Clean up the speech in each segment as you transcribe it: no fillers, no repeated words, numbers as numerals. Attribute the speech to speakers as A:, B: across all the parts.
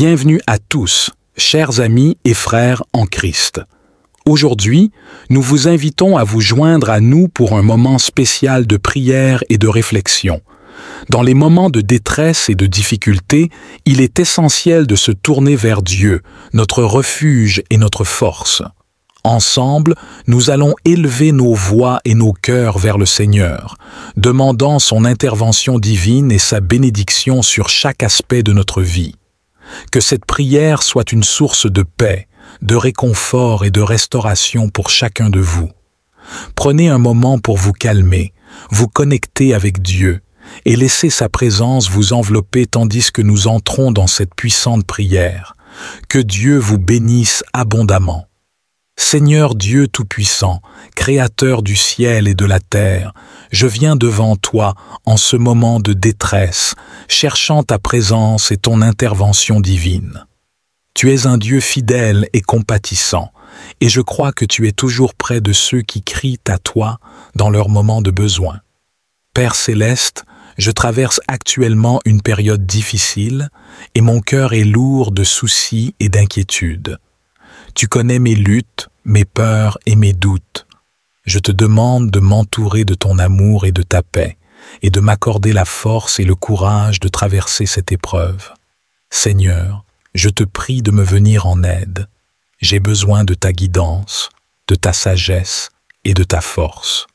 A: Bienvenue à tous, chers amis et frères en Christ. Aujourd'hui, nous vous invitons à vous joindre à nous pour un moment spécial de prière et de réflexion. Dans les moments de détresse et de difficulté, il est essentiel de se tourner vers Dieu, notre refuge et notre force. Ensemble, nous allons élever nos voix et nos cœurs vers le Seigneur, demandant son intervention divine et sa bénédiction sur chaque aspect de notre vie. Que cette prière soit une source de paix, de réconfort et de restauration pour chacun de vous. Prenez un moment pour vous calmer, vous connecter avec Dieu et laissez sa présence vous envelopper tandis que nous entrons dans cette puissante prière. Que Dieu vous bénisse abondamment. Seigneur Dieu Tout-Puissant, Créateur du ciel et de la terre, je viens devant toi en ce moment de détresse, cherchant ta présence et ton intervention divine. Tu es un Dieu fidèle et compatissant, et je crois que tu es toujours près de ceux qui crient à toi dans leurs moments de besoin. Père céleste, je traverse actuellement une période difficile, et mon cœur est lourd de soucis et d'inquiétudes. Tu connais mes luttes, mes peurs et mes doutes. Je te demande de m'entourer de ton amour et de ta paix, et de m'accorder la force et le courage de traverser cette épreuve. Seigneur, je te prie de me venir en aide. J'ai besoin de ta guidance, de ta sagesse et de ta force.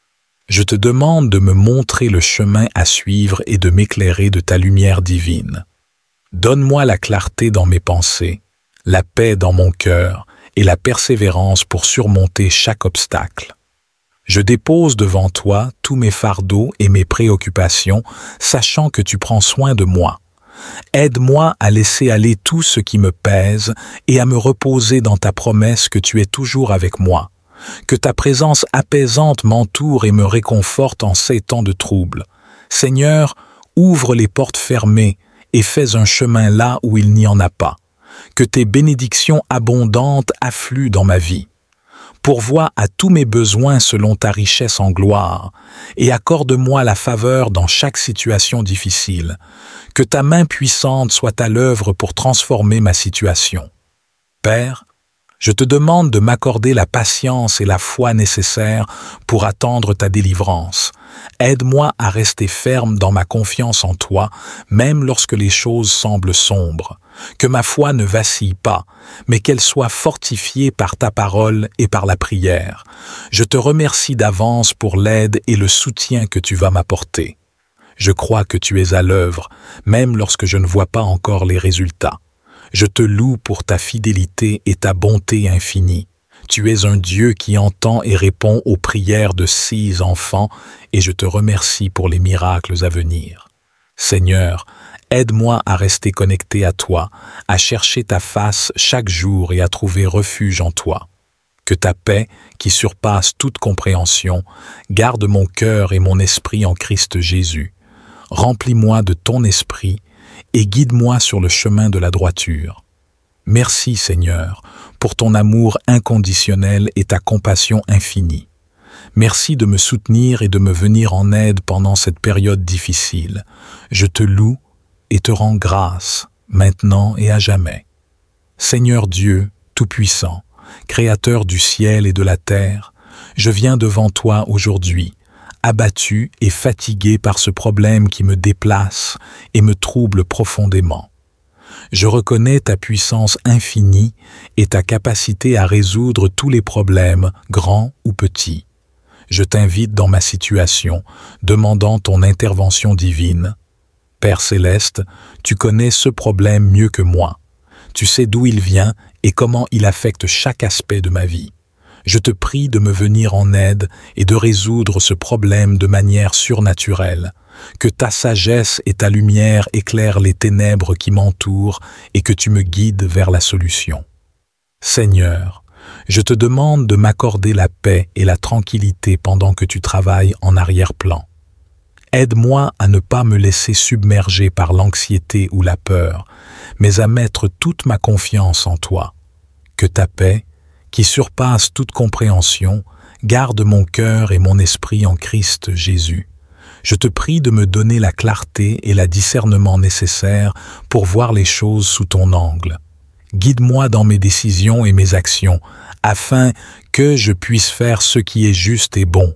A: Je te demande de me montrer le chemin à suivre et de m'éclairer de ta lumière divine. Donne-moi la clarté dans mes pensées, la paix dans mon cœur et la persévérance pour surmonter chaque obstacle. Je dépose devant toi tous mes fardeaux et mes préoccupations, sachant que tu prends soin de moi. Aide-moi à laisser aller tout ce qui me pèse et à me reposer dans ta promesse que tu es toujours avec moi. Que ta présence apaisante m'entoure et me réconforte en ces temps de trouble. Seigneur, ouvre les portes fermées et fais un chemin là où il n'y en a pas. Que tes bénédictions abondantes affluent dans ma vie. Pourvois à tous mes besoins selon ta richesse en gloire, et accorde-moi la faveur dans chaque situation difficile. Que ta main puissante soit à l'œuvre pour transformer ma situation. Père, je te demande de m'accorder la patience et la foi nécessaires pour attendre ta délivrance. Aide-moi à rester ferme dans ma confiance en toi, même lorsque les choses semblent sombres. Que ma foi ne vacille pas, mais qu'elle soit fortifiée par ta parole et par la prière. Je te remercie d'avance pour l'aide et le soutien que tu vas m'apporter. Je crois que tu es à l'œuvre, même lorsque je ne vois pas encore les résultats. Je te loue pour ta fidélité et ta bonté infinie. Tu es un Dieu qui entend et répond aux prières de 6 enfants, et je te remercie pour les miracles à venir. Seigneur, aide-moi à rester connecté à toi, à chercher ta face chaque jour et à trouver refuge en toi. Que ta paix, qui surpasse toute compréhension, garde mon cœur et mon esprit en Christ Jésus. Remplis-moi de ton esprit et guide-moi sur le chemin de la droiture. Merci, Seigneur, pour ton amour inconditionnel et ta compassion infinie. Merci de me soutenir et de me venir en aide pendant cette période difficile. Je te loue et te rends grâce, maintenant et à jamais. Seigneur Dieu, Tout-Puissant, Créateur du ciel et de la terre, je viens devant toi aujourd'hui, abattu et fatigué par ce problème qui me déplace et me trouble profondément. Je reconnais ta puissance infinie et ta capacité à résoudre tous les problèmes, grands ou petits. Je t'invite dans ma situation, demandant ton intervention divine. Père céleste, tu connais ce problème mieux que moi. Tu sais d'où il vient et comment il affecte chaque aspect de ma vie. Je te prie de me venir en aide et de résoudre ce problème de manière surnaturelle. Que ta sagesse et ta lumière éclairent les ténèbres qui m'entourent et que tu me guides vers la solution. Seigneur, je te demande de m'accorder la paix et la tranquillité pendant que tu travailles en arrière-plan. Aide-moi à ne pas me laisser submerger par l'anxiété ou la peur, mais à mettre toute ma confiance en toi. Que ta paix, qui surpasse toute compréhension, garde mon cœur et mon esprit en Christ Jésus. Je te prie de me donner la clarté et le discernement nécessaires pour voir les choses sous ton angle. Guide-moi dans mes décisions et mes actions, afin que je puisse faire ce qui est juste et bon.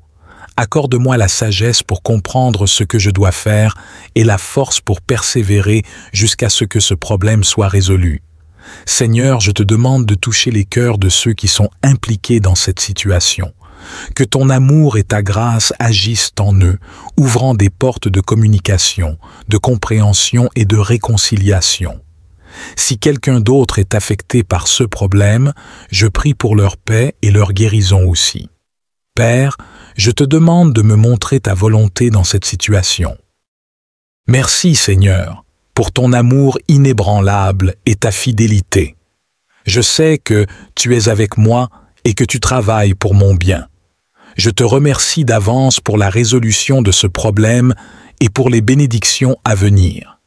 A: Accorde-moi la sagesse pour comprendre ce que je dois faire et la force pour persévérer jusqu'à ce que ce problème soit résolu. Seigneur, je te demande de toucher les cœurs de ceux qui sont impliqués dans cette situation. Que ton amour et ta grâce agissent en eux, ouvrant des portes de communication, de compréhension et de réconciliation. Si quelqu'un d'autre est affecté par ce problème, je prie pour leur paix et leur guérison aussi. Père, je te demande de me montrer ta volonté dans cette situation. Merci, Seigneur, pour ton amour inébranlable et ta fidélité. Je sais que tu es avec moi et que tu travailles pour mon bien. Je te remercie d'avance pour la résolution de ce problème et pour les bénédictions à venir.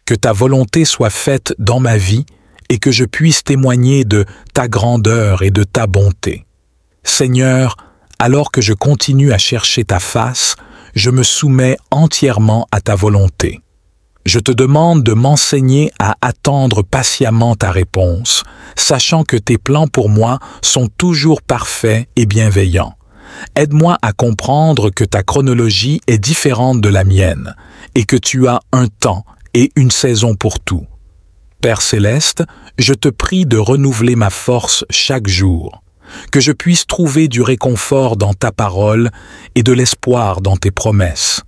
A: Que ta volonté soit faite dans ma vie et que je puisse témoigner de ta grandeur et de ta bonté. Seigneur, alors que je continue à chercher ta face, je me soumets entièrement à ta volonté. Je te demande de m'enseigner à attendre patiemment ta réponse, sachant que tes plans pour moi sont toujours parfaits et bienveillants. Aide-moi à comprendre que ta chronologie est différente de la mienne et que tu as un temps et une saison pour tout. Père céleste, je te prie de renouveler ma force chaque jour, que je puisse trouver du réconfort dans ta parole et de l'espoir dans tes promesses.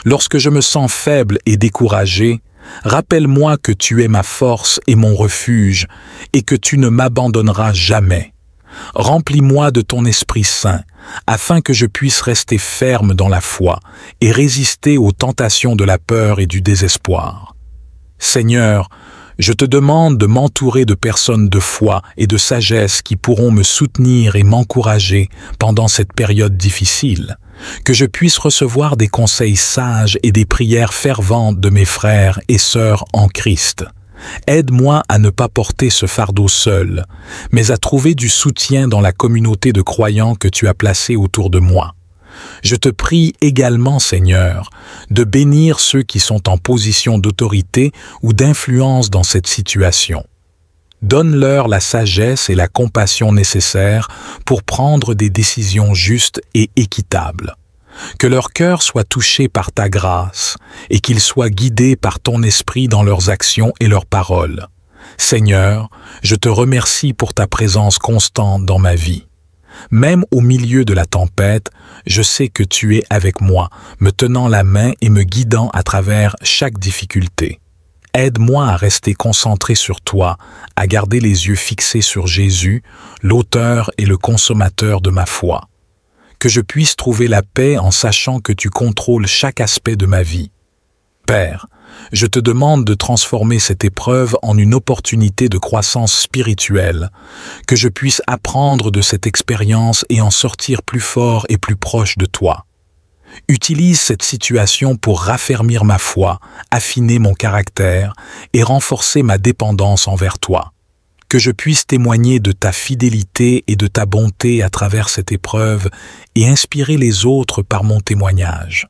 A: Lorsque je me sens faible et découragé, rappelle-moi que tu es ma force et mon refuge et que tu ne m'abandonneras jamais. Remplis-moi de ton Esprit Saint, afin que je puisse rester ferme dans la foi et résister aux tentations de la peur et du désespoir. Seigneur, je te demande de m'entourer de personnes de foi et de sagesse qui pourront me soutenir et m'encourager pendant cette période difficile, que je puisse recevoir des conseils sages et des prières ferventes de mes frères et sœurs en Christ. Aide-moi à ne pas porter ce fardeau seul, mais à trouver du soutien dans la communauté de croyants que tu as placée autour de moi. Je te prie également, Seigneur, de bénir ceux qui sont en position d'autorité ou d'influence dans cette situation. Donne-leur la sagesse et la compassion nécessaires pour prendre des décisions justes et équitables. Que leur cœur soit touché par ta grâce et qu'ils soient guidés par ton esprit dans leurs actions et leurs paroles. Seigneur, je te remercie pour ta présence constante dans ma vie. Même au milieu de la tempête, je sais que tu es avec moi, me tenant la main et me guidant à travers chaque difficulté. Aide-moi à rester concentré sur toi, à garder les yeux fixés sur Jésus, l'auteur et le consommateur de ma foi. Que je puisse trouver la paix en sachant que tu contrôles chaque aspect de ma vie. Père, je te demande de transformer cette épreuve en une opportunité de croissance spirituelle, que je puisse apprendre de cette expérience et en sortir plus fort et plus proche de toi. Utilise cette situation pour raffermir ma foi, affiner mon caractère et renforcer ma dépendance envers toi. Que je puisse témoigner de ta fidélité et de ta bonté à travers cette épreuve et inspirer les autres par mon témoignage.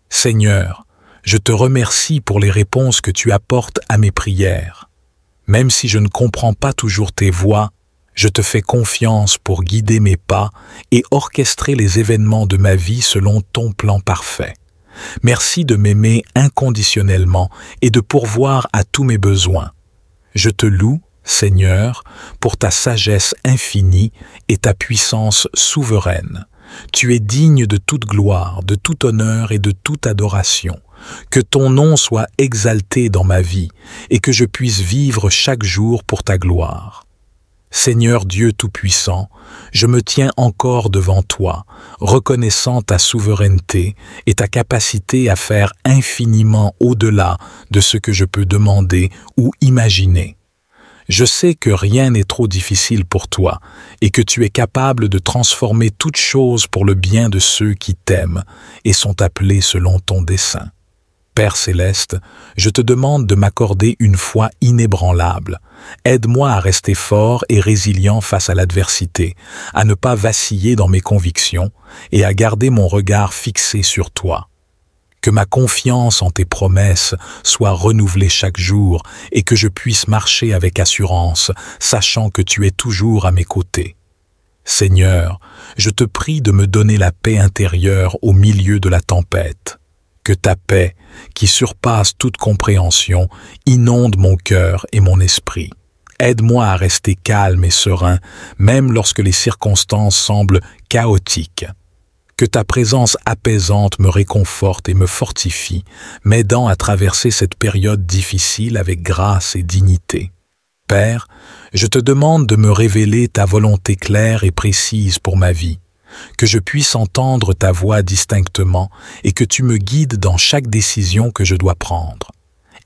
A: Seigneur, je te remercie pour les réponses que tu apportes à mes prières. Même si je ne comprends pas toujours tes voies, je te fais confiance pour guider mes pas et orchestrer les événements de ma vie selon ton plan parfait. Merci de m'aimer inconditionnellement et de pourvoir à tous mes besoins. Je te loue, Seigneur, pour ta sagesse infinie et ta puissance souveraine. Tu es digne de toute gloire, de tout honneur et de toute adoration. Que ton nom soit exalté dans ma vie et que je puisse vivre chaque jour pour ta gloire. Seigneur Dieu Tout-Puissant, je me tiens encore devant toi, reconnaissant ta souveraineté et ta capacité à faire infiniment au-delà de ce que je peux demander ou imaginer. Je sais que rien n'est trop difficile pour toi et que tu es capable de transformer toute chose pour le bien de ceux qui t'aiment et sont appelés selon ton dessein. Père céleste, je te demande de m'accorder une foi inébranlable. Aide-moi à rester fort et résilient face à l'adversité, à ne pas vaciller dans mes convictions et à garder mon regard fixé sur toi. Que ma confiance en tes promesses soit renouvelée chaque jour et que je puisse marcher avec assurance, sachant que tu es toujours à mes côtés. Seigneur, je te prie de me donner la paix intérieure au milieu de la tempête. Que ta paix, qui surpasse toute compréhension, inonde mon cœur et mon esprit. Aide-moi à rester calme et serein, même lorsque les circonstances semblent chaotiques. Que ta présence apaisante me réconforte et me fortifie, m'aidant à traverser cette période difficile avec grâce et dignité. Père, je te demande de me révéler ta volonté claire et précise pour ma vie, que je puisse entendre ta voix distinctement et que tu me guides dans chaque décision que je dois prendre.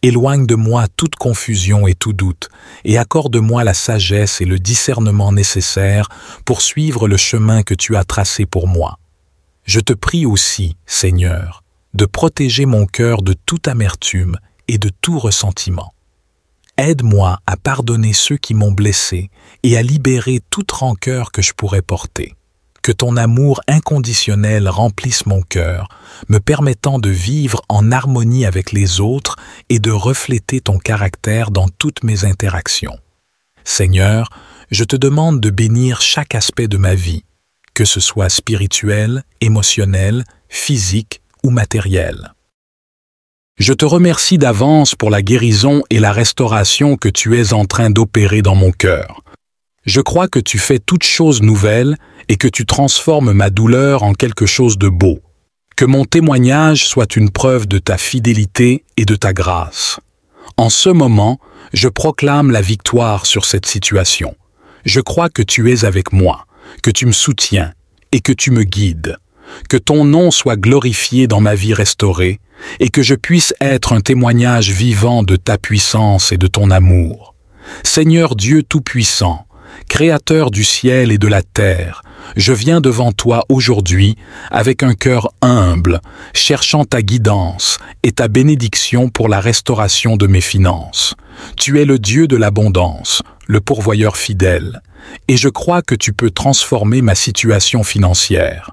A: Éloigne de moi toute confusion et tout doute, et accorde-moi la sagesse et le discernement nécessaires pour suivre le chemin que tu as tracé pour moi. Je te prie aussi, Seigneur, de protéger mon cœur de toute amertume et de tout ressentiment. Aide-moi à pardonner ceux qui m'ont blessé et à libérer toute rancœur que je pourrais porter. Que ton amour inconditionnel remplisse mon cœur, me permettant de vivre en harmonie avec les autres et de refléter ton caractère dans toutes mes interactions. Seigneur, je te demande de bénir chaque aspect de ma vie, que ce soit spirituel, émotionnel, physique ou matériel. Je te remercie d'avance pour la guérison et la restauration que tu es en train d'opérer dans mon cœur. Je crois que tu fais toutes choses nouvelles et que tu transformes ma douleur en quelque chose de beau. Que mon témoignage soit une preuve de ta fidélité et de ta grâce. En ce moment, je proclame la victoire sur cette situation. Je crois que tu es avec moi, que tu me soutiens et que tu me guides. Que ton nom soit glorifié dans ma vie restaurée et que je puisse être un témoignage vivant de ta puissance et de ton amour. Seigneur Dieu Tout-Puissant, Créateur du ciel et de la terre, je viens devant toi aujourd'hui avec un cœur humble, cherchant ta guidance et ta bénédiction pour la restauration de mes finances. Tu es le Dieu de l'abondance, le pourvoyeur fidèle, et je crois que tu peux transformer ma situation financière.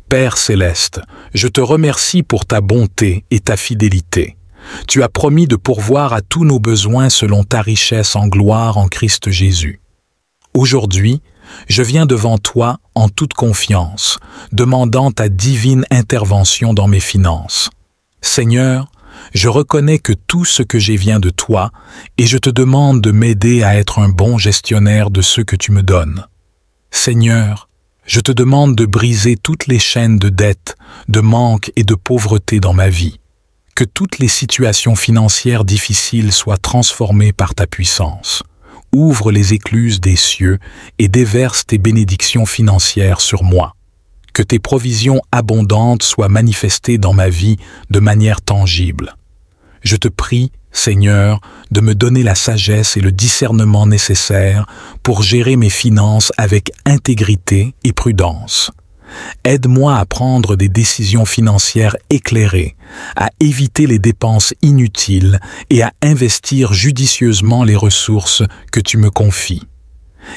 A: Père céleste, je te remercie pour ta bonté et ta fidélité. Tu as promis de pourvoir à tous nos besoins selon ta richesse en gloire en Christ Jésus. Aujourd'hui, je viens devant toi en toute confiance, demandant ta divine intervention dans mes finances. Seigneur, je reconnais que tout ce que j'ai vient de toi et je te demande de m'aider à être un bon gestionnaire de ce que tu me donnes. Seigneur, je te demande de briser toutes les chaînes de dette, de manque et de pauvreté dans ma vie. Que toutes les situations financières difficiles soient transformées par ta puissance. Ouvre les écluses des cieux et déverse tes bénédictions financières sur moi. Que tes provisions abondantes soient manifestées dans ma vie de manière tangible. Je te prie, Seigneur, de me donner la sagesse et le discernement nécessaires pour gérer mes finances avec intégrité et prudence. Aide-moi à prendre des décisions financières éclairées, à éviter les dépenses inutiles et à investir judicieusement les ressources que tu me confies.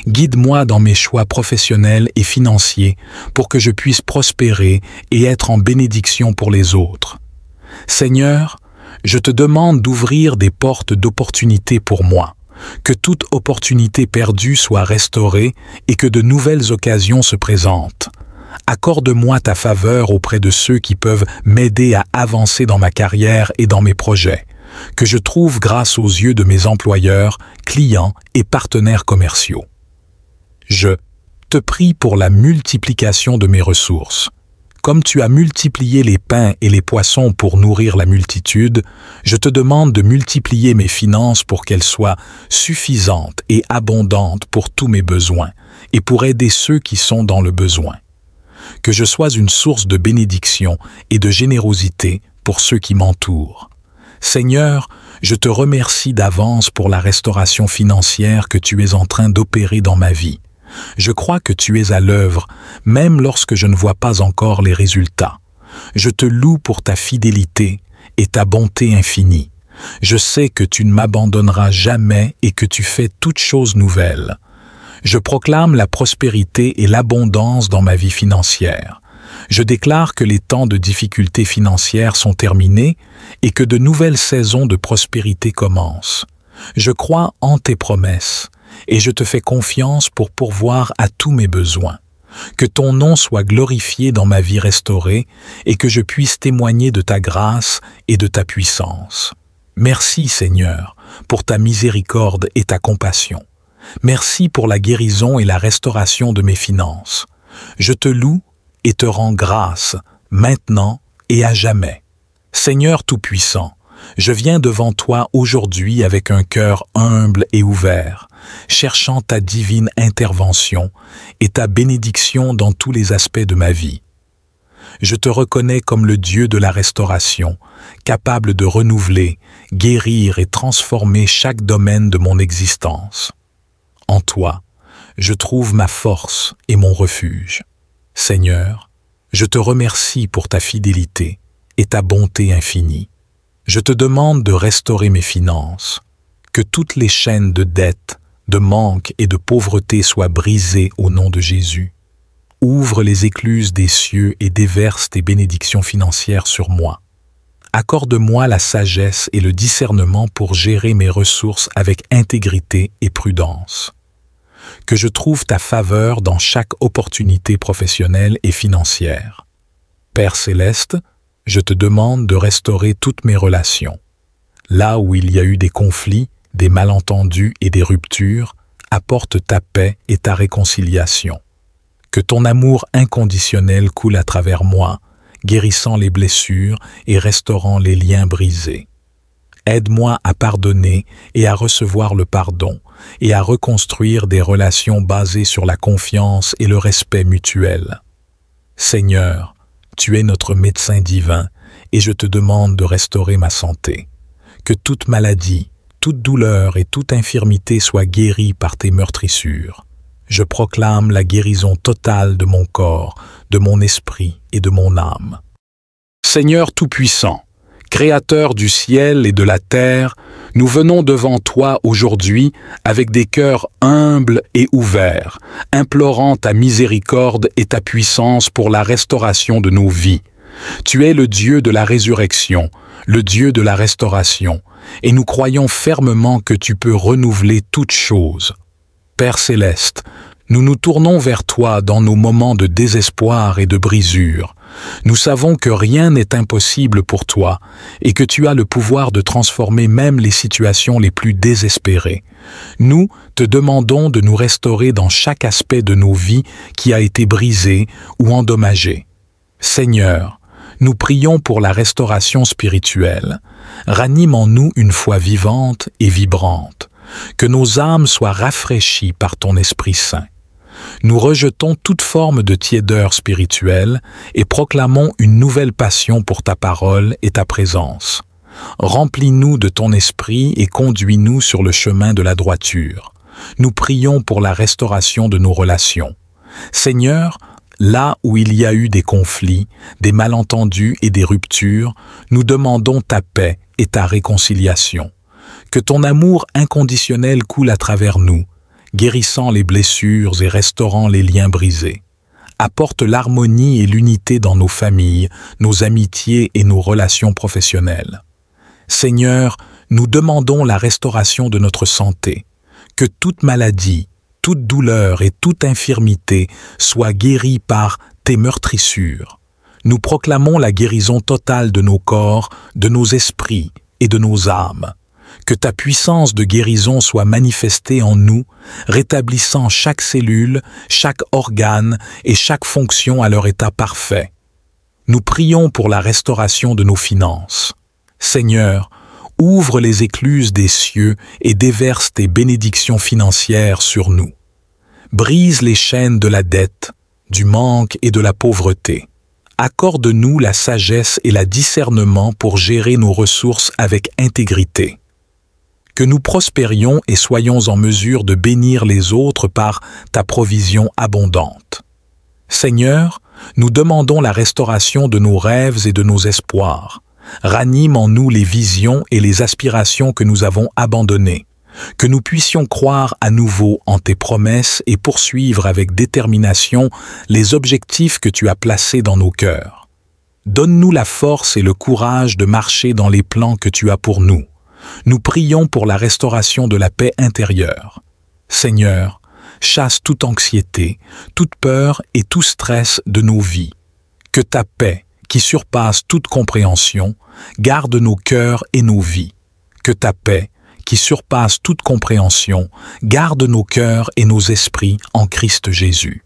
A: Guide-moi dans mes choix professionnels et financiers pour que je puisse prospérer et être en bénédiction pour les autres. Seigneur, je te demande d'ouvrir des portes d'opportunités pour moi, que toute opportunité perdue soit restaurée et que de nouvelles occasions se présentent. Accorde-moi ta faveur auprès de ceux qui peuvent m'aider à avancer dans ma carrière et dans mes projets, que je trouve grâce aux yeux de mes employeurs, clients et partenaires commerciaux. Je te prie pour la multiplication de mes ressources. Comme tu as multiplié les pains et les poissons pour nourrir la multitude, je te demande de multiplier mes finances pour qu'elles soient suffisantes et abondantes pour tous mes besoins et pour aider ceux qui sont dans le besoin. Que je sois une source de bénédiction et de générosité pour ceux qui m'entourent. Seigneur, je te remercie d'avance pour la restauration financière que tu es en train d'opérer dans ma vie. Je crois que tu es à l'œuvre, même lorsque je ne vois pas encore les résultats. Je te loue pour ta fidélité et ta bonté infinie. Je sais que tu ne m'abandonneras jamais et que tu fais toutes choses nouvelles. Je proclame la prospérité et l'abondance dans ma vie financière. Je déclare que les temps de difficultés financières sont terminés et que de nouvelles saisons de prospérité commencent. Je crois en tes promesses et je te fais confiance pour pourvoir à tous mes besoins. Que ton nom soit glorifié dans ma vie restaurée et que je puisse témoigner de ta grâce et de ta puissance. Merci Seigneur pour ta miséricorde et ta compassion. Merci pour la guérison et la restauration de mes finances. Je te loue et te rends grâce, maintenant et à jamais. Seigneur Tout-Puissant, je viens devant toi aujourd'hui avec un cœur humble et ouvert, cherchant ta divine intervention et ta bénédiction dans tous les aspects de ma vie. Je te reconnais comme le Dieu de la restauration, capable de renouveler, guérir et transformer chaque domaine de mon existence. En toi, je trouve ma force et mon refuge. Seigneur, je te remercie pour ta fidélité et ta bonté infinie. Je te demande de restaurer mes finances, que toutes les chaînes de dette, de manque et de pauvreté soient brisées au nom de Jésus. Ouvre les écluses des cieux et déverse tes bénédictions financières sur moi. Accorde-moi la sagesse et le discernement pour gérer mes ressources avec intégrité et prudence. Que je trouve ta faveur dans chaque opportunité professionnelle et financière. Père céleste, je te demande de restaurer toutes mes relations. Là où il y a eu des conflits, des malentendus et des ruptures, apporte ta paix et ta réconciliation. Que ton amour inconditionnel coule à travers moi, guérissant les blessures et restaurant les liens brisés. Aide-moi à pardonner et à recevoir le pardon, et à reconstruire des relations basées sur la confiance et le respect mutuel. Seigneur, tu es notre médecin divin, et je te demande de restaurer ma santé. Que toute maladie, toute douleur et toute infirmité soient guéries par tes meurtrissures. Je proclame la guérison totale de mon corps, de mon esprit et de mon âme. Seigneur Tout-Puissant, Créateur du ciel et de la terre, nous venons devant toi aujourd'hui avec des cœurs humbles et ouverts, implorant ta miséricorde et ta puissance pour la restauration de nos vies. Tu es le Dieu de la résurrection, le Dieu de la restauration, et nous croyons fermement que tu peux renouveler toutes choses. Père céleste, nous nous tournons vers toi dans nos moments de désespoir et de brisure. Nous savons que rien n'est impossible pour toi et que tu as le pouvoir de transformer même les situations les plus désespérées. Nous te demandons de nous restaurer dans chaque aspect de nos vies qui a été brisé ou endommagé. Seigneur, nous prions pour la restauration spirituelle. Ranime en nous une foi vivante et vibrante. Que nos âmes soient rafraîchies par ton Esprit Saint. Nous rejetons toute forme de tiédeur spirituelle et proclamons une nouvelle passion pour ta parole et ta présence. Remplis-nous de ton esprit et conduis-nous sur le chemin de la droiture. Nous prions pour la restauration de nos relations. Seigneur, là où il y a eu des conflits, des malentendus et des ruptures, nous demandons ta paix et ta réconciliation. Que ton amour inconditionnel coule à travers nous, guérissant les blessures et restaurant les liens brisés. Apporte l'harmonie et l'unité dans nos familles, nos amitiés et nos relations professionnelles. Seigneur, nous demandons la restauration de notre santé. Que toute maladie, toute douleur et toute infirmité soient guéries par tes meurtrissures. Nous proclamons la guérison totale de nos corps, de nos esprits et de nos âmes. Que ta puissance de guérison soit manifestée en nous, rétablissant chaque cellule, chaque organe et chaque fonction à leur état parfait. Nous prions pour la restauration de nos finances. Seigneur, ouvre les écluses des cieux et déverse tes bénédictions financières sur nous. Brise les chaînes de la dette, du manque et de la pauvreté. Accorde-nous la sagesse et le discernement pour gérer nos ressources avec intégrité. Que nous prospérions et soyons en mesure de bénir les autres par ta provision abondante. Seigneur, nous demandons la restauration de nos rêves et de nos espoirs. Ranime en nous les visions et les aspirations que nous avons abandonnées. que nous puissions croire à nouveau en tes promesses et poursuivre avec détermination les objectifs que tu as placés dans nos cœurs. Donne-nous la force et le courage de marcher dans les plans que tu as pour nous. Nous prions pour la restauration de la paix intérieure. Seigneur, chasse toute anxiété, toute peur et tout stress de nos vies. Que ta paix, qui surpasse toute compréhension, garde nos cœurs et nos vies. Que ta paix, qui surpasse toute compréhension, garde nos cœurs et nos esprits en Christ Jésus.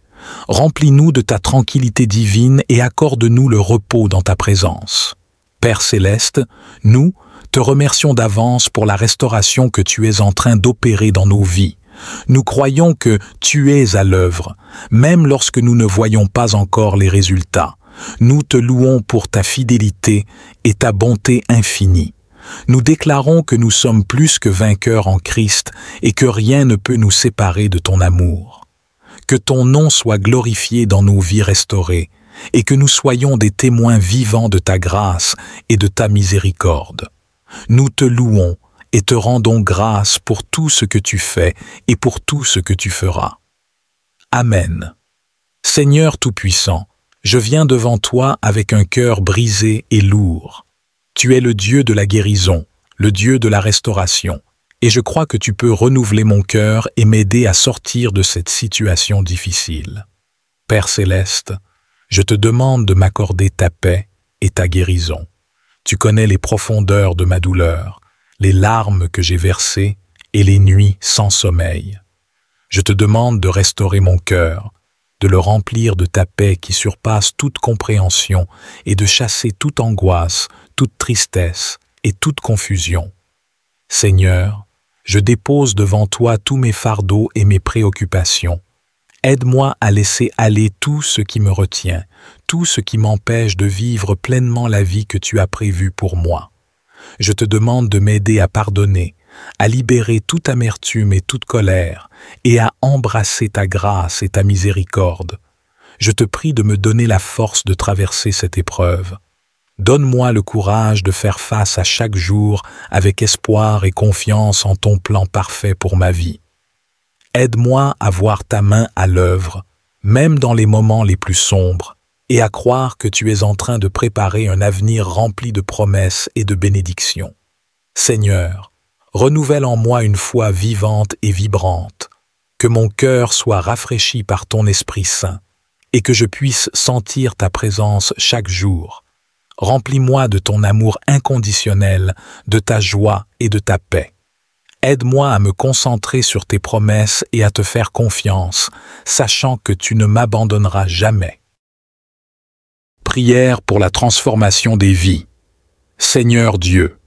A: Remplis-nous de ta tranquillité divine et accorde-nous le repos dans ta présence. Père céleste, nous te remercions d'avance pour la restauration que tu es en train d'opérer dans nos vies. Nous croyons que tu es à l'œuvre, même lorsque nous ne voyons pas encore les résultats. Nous te louons pour ta fidélité et ta bonté infinie. Nous déclarons que nous sommes plus que vainqueurs en Christ et que rien ne peut nous séparer de ton amour. Que ton nom soit glorifié dans nos vies restaurées et que nous soyons des témoins vivants de ta grâce et de ta miséricorde. Nous te louons et te rendons grâce pour tout ce que tu fais et pour tout ce que tu feras. Amen. Seigneur Tout-Puissant, je viens devant toi avec un cœur brisé et lourd. Tu es le Dieu de la guérison, le Dieu de la restauration, et je crois que tu peux renouveler mon cœur et m'aider à sortir de cette situation difficile. Père céleste, je te demande de m'accorder ta paix et ta guérison. Tu connais les profondeurs de ma douleur, les larmes que j'ai versées et les nuits sans sommeil. Je te demande de restaurer mon cœur, de le remplir de ta paix qui surpasse toute compréhension et de chasser toute angoisse, toute tristesse et toute confusion. Seigneur, je dépose devant toi tous mes fardeaux et mes préoccupations. Aide-moi à laisser aller tout ce qui me retient, tout ce qui m'empêche de vivre pleinement la vie que tu as prévue pour moi. Je te demande de m'aider à pardonner, à libérer toute amertume et toute colère, et à embrasser ta grâce et ta miséricorde. Je te prie de me donner la force de traverser cette épreuve. Donne-moi le courage de faire face à chaque jour avec espoir et confiance en ton plan parfait pour ma vie. Aide-moi à voir ta main à l'œuvre, même dans les moments les plus sombres, et à croire que tu es en train de préparer un avenir rempli de promesses et de bénédictions. Seigneur, renouvelle en moi une foi vivante et vibrante, que mon cœur soit rafraîchi par ton Esprit Saint, et que je puisse sentir ta présence chaque jour. Remplis-moi de ton amour inconditionnel, de ta joie et de ta paix. Aide-moi à me concentrer sur tes promesses et à te faire confiance, sachant que tu ne m'abandonneras jamais. Prière pour la transformation des vies. Seigneur Dieu,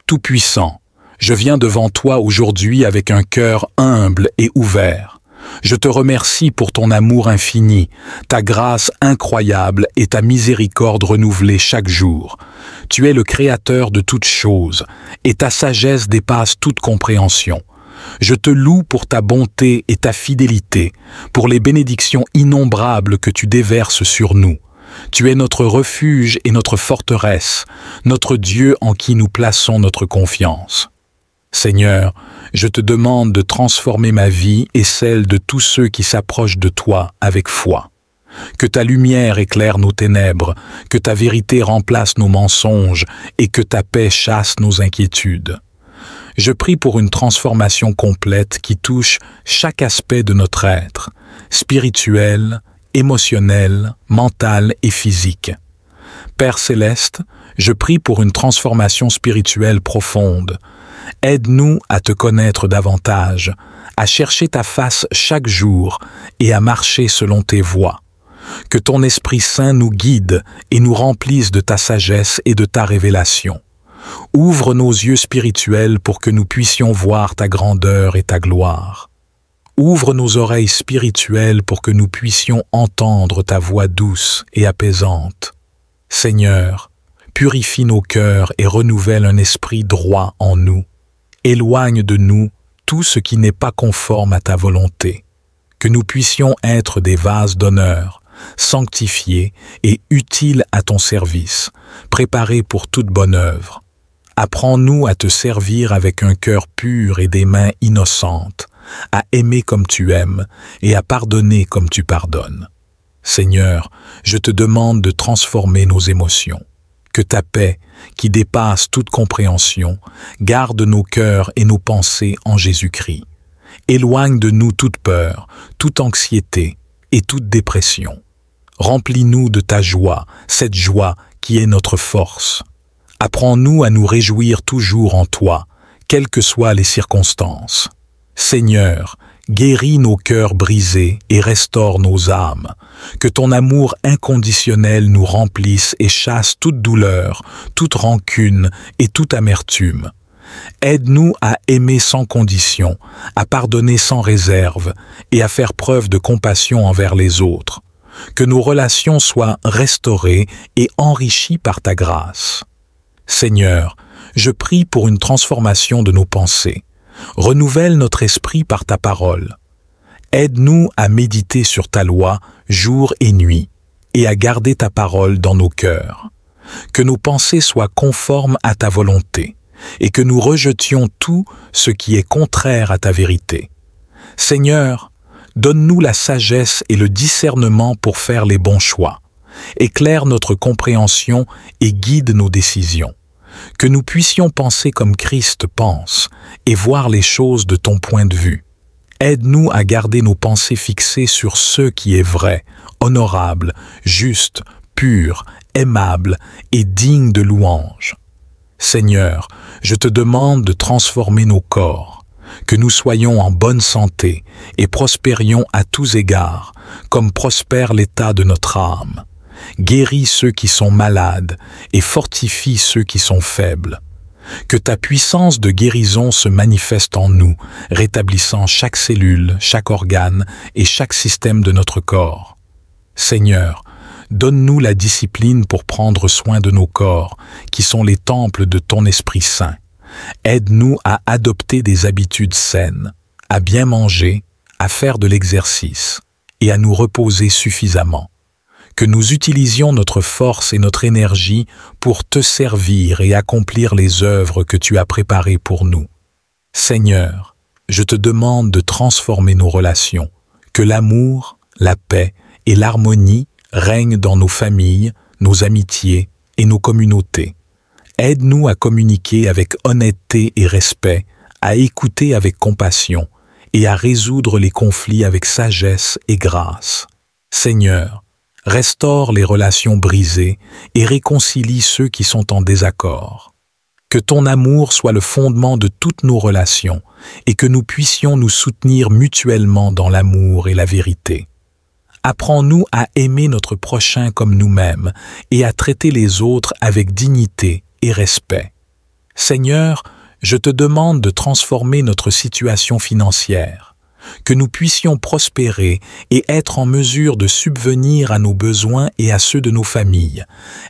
A: Tout-Puissant, je viens devant toi aujourd'hui avec un cœur humble et ouvert. Je te remercie pour ton amour infini, ta grâce incroyable et ta miséricorde renouvelée chaque jour. Tu es le Créateur de toutes choses, et ta sagesse dépasse toute compréhension. Je te loue pour ta bonté et ta fidélité, pour les bénédictions innombrables que tu déverses sur nous. Tu es notre refuge et notre forteresse, notre Dieu en qui nous plaçons notre confiance. Seigneur, je te demande de transformer ma vie et celle de tous ceux qui s'approchent de toi avec foi. Que ta lumière éclaire nos ténèbres, que ta vérité remplace nos mensonges et que ta paix chasse nos inquiétudes. Je prie pour une transformation complète qui touche chaque aspect de notre être, spirituel, émotionnel, mental et physique. Père céleste, je prie pour une transformation spirituelle profonde. Aide-nous à te connaître davantage, à chercher ta face chaque jour et à marcher selon tes voies. Que ton Esprit Saint nous guide et nous remplisse de ta sagesse et de ta révélation. Ouvre nos yeux spirituels pour que nous puissions voir ta grandeur et ta gloire. Ouvre nos oreilles spirituelles pour que nous puissions entendre ta voix douce et apaisante. Seigneur, purifie nos cœurs et renouvelle un esprit droit en nous. Éloigne de nous tout ce qui n'est pas conforme à ta volonté. Que nous puissions être des vases d'honneur, sanctifiés et utiles à ton service, préparés pour toute bonne œuvre. Apprends-nous à te servir avec un cœur pur et des mains innocentes, à aimer comme tu aimes et à pardonner comme tu pardonnes. Seigneur, je te demande de transformer nos émotions. Que ta paix, qui dépasse toute compréhension, garde nos cœurs et nos pensées en Jésus-Christ. Éloigne de nous toute peur, toute anxiété et toute dépression. Remplis-nous de ta joie, cette joie qui est notre force. Apprends-nous à nous réjouir toujours en toi, quelles que soient les circonstances. Seigneur, guéris nos cœurs brisés et restaure nos âmes. Que ton amour inconditionnel nous remplisse et chasse toute douleur, toute rancune et toute amertume. Aide-nous à aimer sans condition, à pardonner sans réserve et à faire preuve de compassion envers les autres. Que nos relations soient restaurées et enrichies par ta grâce. Seigneur, je prie pour une transformation de nos pensées. Renouvelle notre esprit par ta parole. Aide-nous à méditer sur ta loi jour et nuit et à garder ta parole dans nos cœurs. Que nos pensées soient conformes à ta volonté et que nous rejetions tout ce qui est contraire à ta vérité. Seigneur, donne-nous la sagesse et le discernement pour faire les bons choix. Éclaire notre compréhension et guide nos décisions. Que nous puissions penser comme Christ pense et voir les choses de ton point de vue. Aide-nous à garder nos pensées fixées sur ce qui est vrai, honorable, juste, pur, aimable et digne de louange. Seigneur, je te demande de transformer nos corps, que nous soyons en bonne santé et prospérions à tous égards, comme prospère l'état de notre âme. Guéris ceux qui sont malades et fortifie ceux qui sont faibles. Que ta puissance de guérison se manifeste en nous, rétablissant chaque cellule, chaque organe et chaque système de notre corps. Seigneur, donne-nous la discipline pour prendre soin de nos corps, qui sont les temples de ton Esprit Saint. Aide-nous à adopter des habitudes saines, à bien manger, à faire de l'exercice et à nous reposer suffisamment. Que nous utilisions notre force et notre énergie pour te servir et accomplir les œuvres que tu as préparées pour nous. Seigneur, je te demande de transformer nos relations, que l'amour, la paix et l'harmonie règnent dans nos familles, nos amitiés et nos communautés. Aide-nous à communiquer avec honnêteté et respect, à écouter avec compassion et à résoudre les conflits avec sagesse et grâce. Seigneur, restaure les relations brisées et réconcilie ceux qui sont en désaccord. Que ton amour soit le fondement de toutes nos relations et que nous puissions nous soutenir mutuellement dans l'amour et la vérité. Apprends-nous à aimer notre prochain comme nous-mêmes et à traiter les autres avec dignité et respect. Seigneur, je te demande de transformer notre situation financière, que nous puissions prospérer et être en mesure de subvenir à nos besoins et à ceux de nos familles.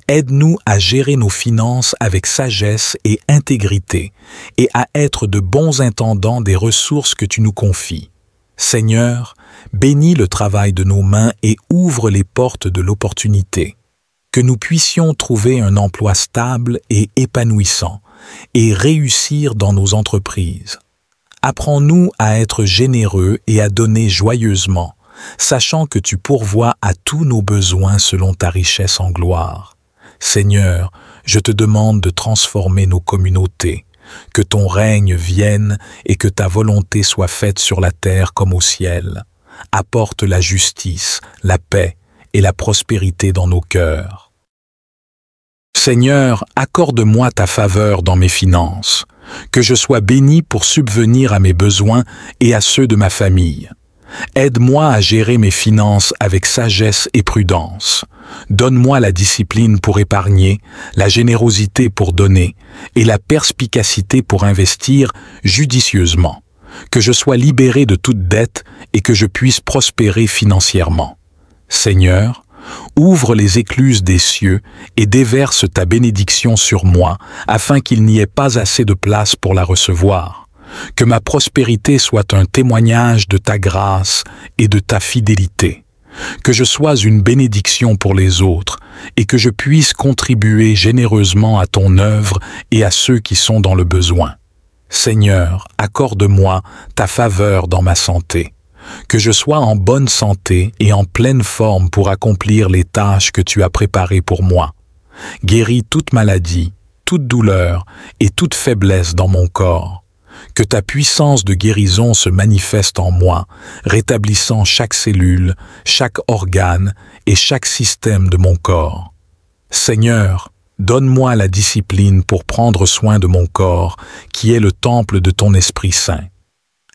A: Aide-nous à gérer nos finances avec sagesse et intégrité et à être de bons intendants des ressources que tu nous confies. Seigneur, bénis le travail de nos mains et ouvre les portes de l'opportunité. Que nous puissions trouver un emploi stable et épanouissant et réussir dans nos entreprises. Apprends-nous à être généreux et à donner joyeusement, sachant que tu pourvois à tous nos besoins selon ta richesse en gloire. Seigneur, je te demande de transformer nos communautés, que ton règne vienne et que ta volonté soit faite sur la terre comme au ciel. Apporte la justice, la paix et la prospérité dans nos cœurs. Seigneur, accorde-moi ta faveur dans mes finances, que je sois béni pour subvenir à mes besoins et à ceux de ma famille. Aide-moi à gérer mes finances avec sagesse et prudence. Donne-moi la discipline pour épargner, la générosité pour donner et la perspicacité pour investir judicieusement. Que je sois libéré de toute dette et que je puisse prospérer financièrement. Seigneur, ouvre les écluses des cieux et déverse ta bénédiction sur moi, afin qu'il n'y ait pas assez de place pour la recevoir. Que ma prospérité soit un témoignage de ta grâce et de ta fidélité. que je sois une bénédiction pour les autres et que je puisse contribuer généreusement à ton œuvre et à ceux qui sont dans le besoin. Seigneur, accorde-moi ta faveur dans ma santé, que je sois en bonne santé et en pleine forme pour accomplir les tâches que tu as préparées pour moi. Guéris toute maladie, toute douleur et toute faiblesse dans mon corps. Que ta puissance de guérison se manifeste en moi, rétablissant chaque cellule, chaque organe et chaque système de mon corps. Seigneur, donne-moi la discipline pour prendre soin de mon corps, qui est le temple de ton Esprit Saint.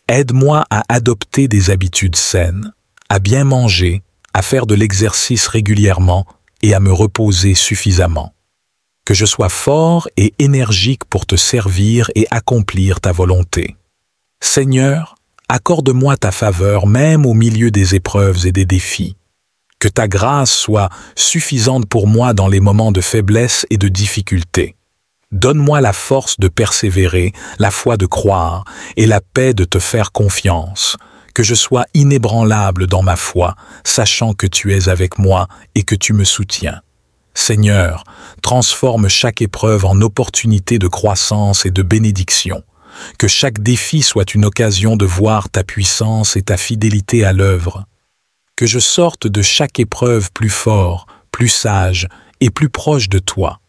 A: Aide-moi à adopter des habitudes saines, à bien manger, à faire de l'exercice régulièrement et à me reposer suffisamment. Que je sois fort et énergique pour te servir et accomplir ta volonté. Seigneur, accorde-moi ta faveur même au milieu des épreuves et des défis. Que ta grâce soit suffisante pour moi dans les moments de faiblesse et de difficulté. Donne-moi la force de persévérer, la foi de croire et la paix de te faire confiance. Que je sois inébranlable dans ma foi, sachant que tu es avec moi et que tu me soutiens. Seigneur, transforme chaque épreuve en opportunité de croissance et de bénédiction. Que chaque défi soit une occasion de voir ta puissance et ta fidélité à l'œuvre. Que je sorte de chaque épreuve plus fort, plus sage et plus proche de toi.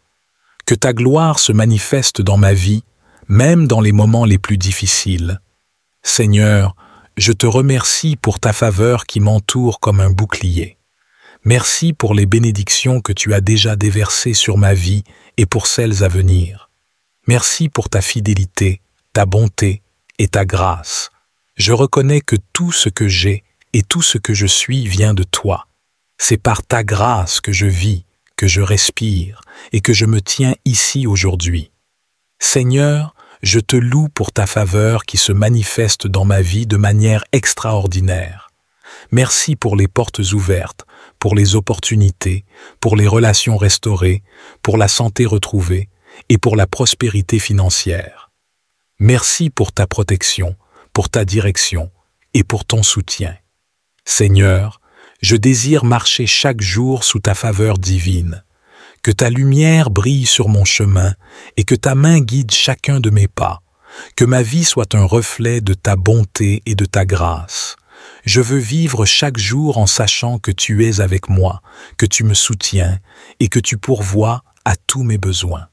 A: Que ta gloire se manifeste dans ma vie, même dans les moments les plus difficiles. Seigneur, je te remercie pour ta faveur qui m'entoure comme un bouclier. Merci pour les bénédictions que tu as déjà déversées sur ma vie et pour celles à venir. Merci pour ta fidélité, ta bonté et ta grâce. Je reconnais que tout ce que j'ai et tout ce que je suis vient de toi. C'est par ta grâce que je vis, que je respire et que je me tiens ici aujourd'hui. Seigneur, je te loue pour ta faveur qui se manifeste dans ma vie de manière extraordinaire. Merci pour les portes ouvertes, pour les opportunités, pour les relations restaurées, pour la santé retrouvée et pour la prospérité financière. Merci pour ta protection, pour ta direction et pour ton soutien. Seigneur, je désire marcher chaque jour sous ta faveur divine. Que ta lumière brille sur mon chemin et que ta main guide chacun de mes pas. Que ma vie soit un reflet de ta bonté et de ta grâce. Je veux vivre chaque jour en sachant que tu es avec moi, que tu me soutiens et que tu pourvois à tous mes besoins.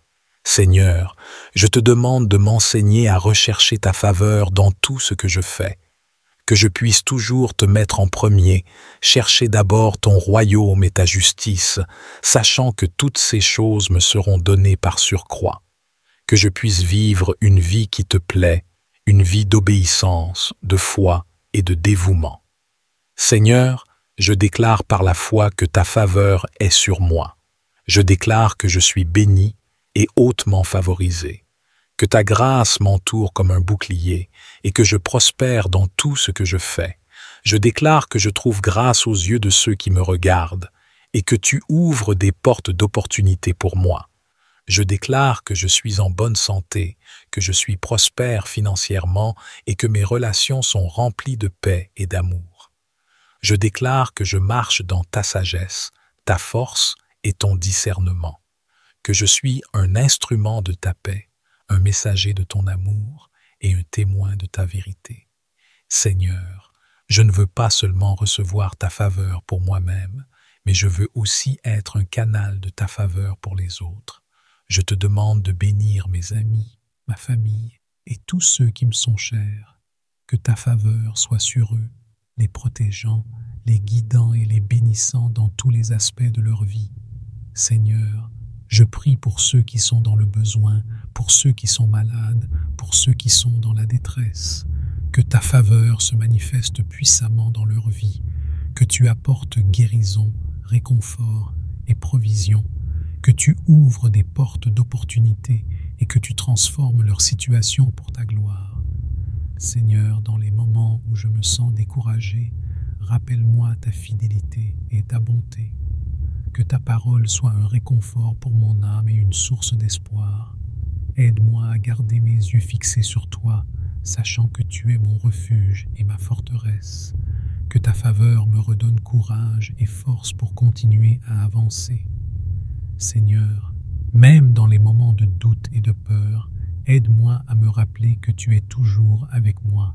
A: Seigneur, je te demande de m'enseigner à rechercher ta faveur dans tout ce que je fais. Que je puisse toujours te mettre en premier, chercher d'abord ton royaume et ta justice, sachant que toutes ces choses me seront données par surcroît. Que je puisse vivre une vie qui te plaît, une vie d'obéissance, de foi et de dévouement. Seigneur, je déclare par la foi que ta faveur est sur moi. Je déclare que je suis béni et hautement favorisé. Que ta grâce m'entoure comme un bouclier et que je prospère dans tout ce que je fais. Je déclare que je trouve grâce aux yeux de ceux qui me regardent et que tu ouvres des portes d'opportunité pour moi. Je déclare que je suis en bonne santé, que je suis prospère financièrement et que mes relations sont remplies de paix et d'amour. Je déclare que je marche dans ta sagesse, ta force et ton discernement, que je suis un instrument de ta paix, un messager de ton amour et un témoin de ta vérité. Seigneur, je ne veux pas seulement recevoir ta faveur pour moi-même, mais je veux aussi être un canal de ta faveur pour les autres. Je te demande de bénir mes amis, ma famille et tous ceux qui me sont chers. Que ta faveur soit sur eux, les protégeant, les guidant et les bénissant dans tous les aspects de leur vie. Seigneur, je prie pour ceux qui sont dans le besoin, pour ceux qui sont malades, pour ceux qui sont dans la détresse. Que ta faveur se manifeste puissamment dans leur vie, que tu apportes guérison, réconfort et provision, que tu ouvres des portes d'opportunité et que tu transformes leur situation pour ta gloire. Seigneur, dans les moments où je me sens découragé, rappelle-moi ta fidélité et ta bonté. Que ta parole soit un réconfort pour mon âme et une source d'espoir. Aide-moi à garder mes yeux fixés sur toi, sachant que tu es mon refuge et ma forteresse.
B: Que ta faveur me redonne courage et force pour continuer à avancer. Seigneur, même dans les moments de doute et de peur, aide-moi à me rappeler que tu es toujours avec moi